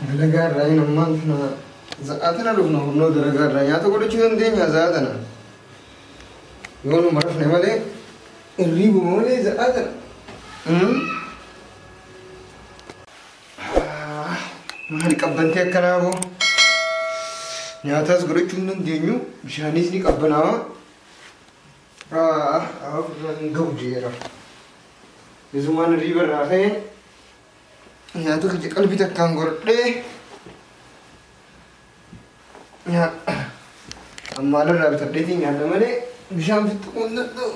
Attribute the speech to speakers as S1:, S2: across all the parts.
S1: dalagaa irraa hin ammaan kana za'aatana dhufna humnoo dalagaa irraa nyaata godhachuu dandeenya za'aatana yoo nu marafne malee irriibuma malee za'aatana maali qabbantee akkanaa boo nyaatas godhachuu hin dandeenyu bishaanis ni qabbanaawa hin ga'u jeera isumaan irriiba irraa ka'e nyaata kija qalbii takkaan godhadhee ammaalarraa bitadheetii nyaata malee bishaan fixxuquu hin danda'u.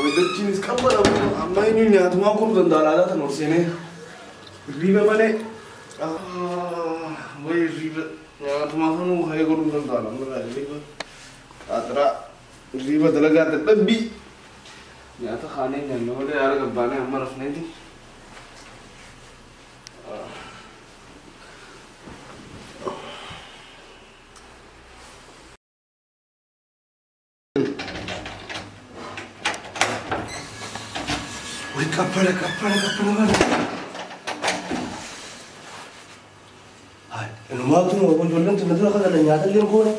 S2: Waydachiinis qabbanamu amma inni nyaatumaa kun danda'alaadhaa tan horseenee riiba malee way riiba nyaatumaa kanuu hayee godhuu danda'ala ammarraa riiba xaaxiraa riiba dalagaa dadhabbii nyaata kaanee nyaanne malee haala gabbaanee amma rafneeti.
S1: Kappana mana.
S2: Hai, enumaatu nu wajjin jollin tunatu akka kana nyaata illee goone.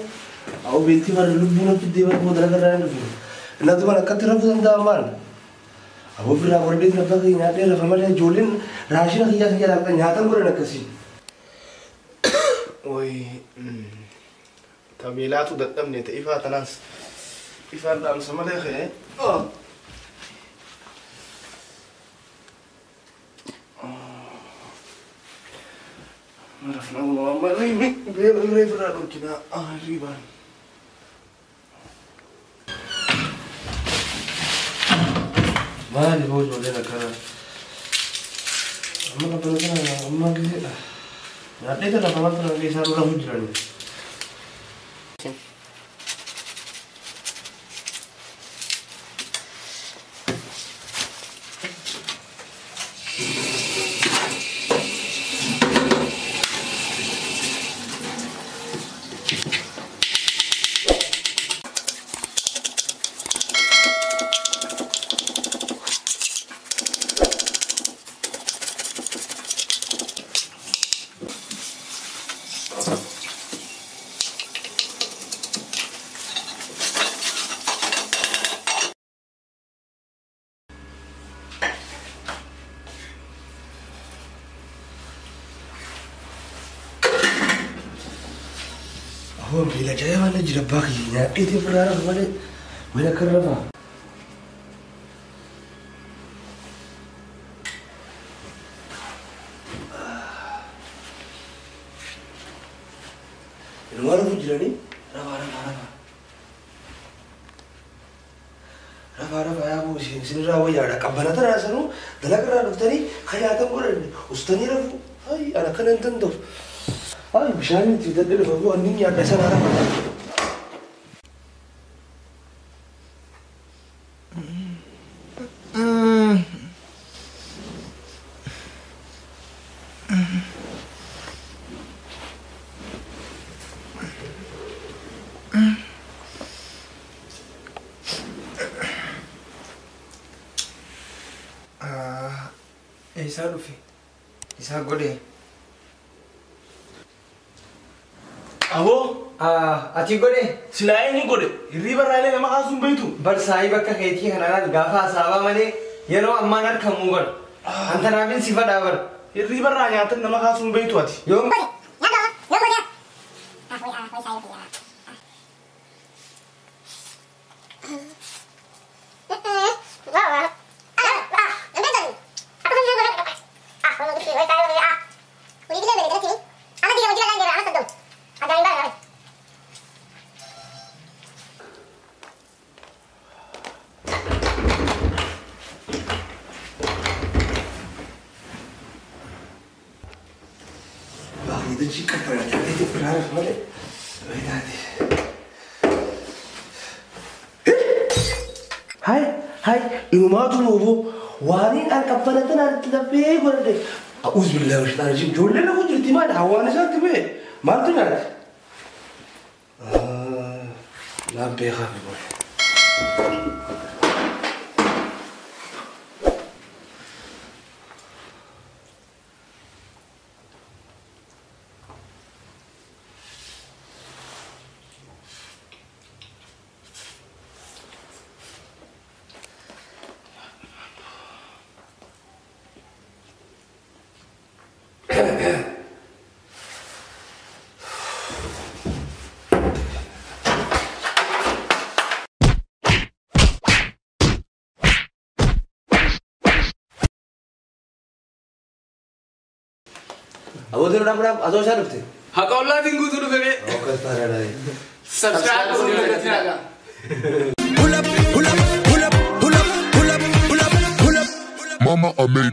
S2: Awu beektii bara lubbuun of fiddee bara booda laga irraa hin dhufu. Innatu mana akkatti rafuu danda'a maal? Awu ofirraa godhadheet lafa kee nyaatee lafa malee ijoolleen raashina kiyyaa laaqxa nyaatan godhan akkasii. Woy, tabeelaatu dadhabne ta'e ifaa tanaas ifaan dhaamsa malee ka'ee. Marafna mama rimi beli beradu kita riban. Mari bos boleh nak kena. Amma apa nak amma kisi lah. Nanti tu nak kawan tu nak kisah orang hujan. Oh, bila jaya mana jira bagi nya itu berarah mana mana kerana ini mana pun jira ni rafa ya bu sini rawa ya ada kabar ada rasa nu dalam kerana dokter ni kaya ada orang ustani rafu ay anak kan entendo ay bishan tidak ada babu aning ya dasar arah
S1: Isa Luffy. Isa Gode.
S2: Abo?
S1: Ati Gode?
S2: Sila ini Gode. Riba rale nama kasum begitu.
S1: Bersai bakka keti hanal gafa saba male yero ammanar kamu gon. Antara bin sifat abar.
S2: Riba ranya atan nama kasum begitu ati.
S1: Yo.
S2: Itu jika pada itu berharap boleh. Tadi. هاي إنما تنوبو وانين أنا كفنتنا نتلبي ولا أعوذ بالله من الشيطان الرجيم جول لنا وجه التماد هواني سات به ما تنات لا بيخاف بقول أبو ذر نعم أزوج شرفتي.
S3: هقول لك تنقول له فيه.
S2: أوكي ترى
S3: سبسكرايب كذا.
S4: Pull up. Mama, I made it.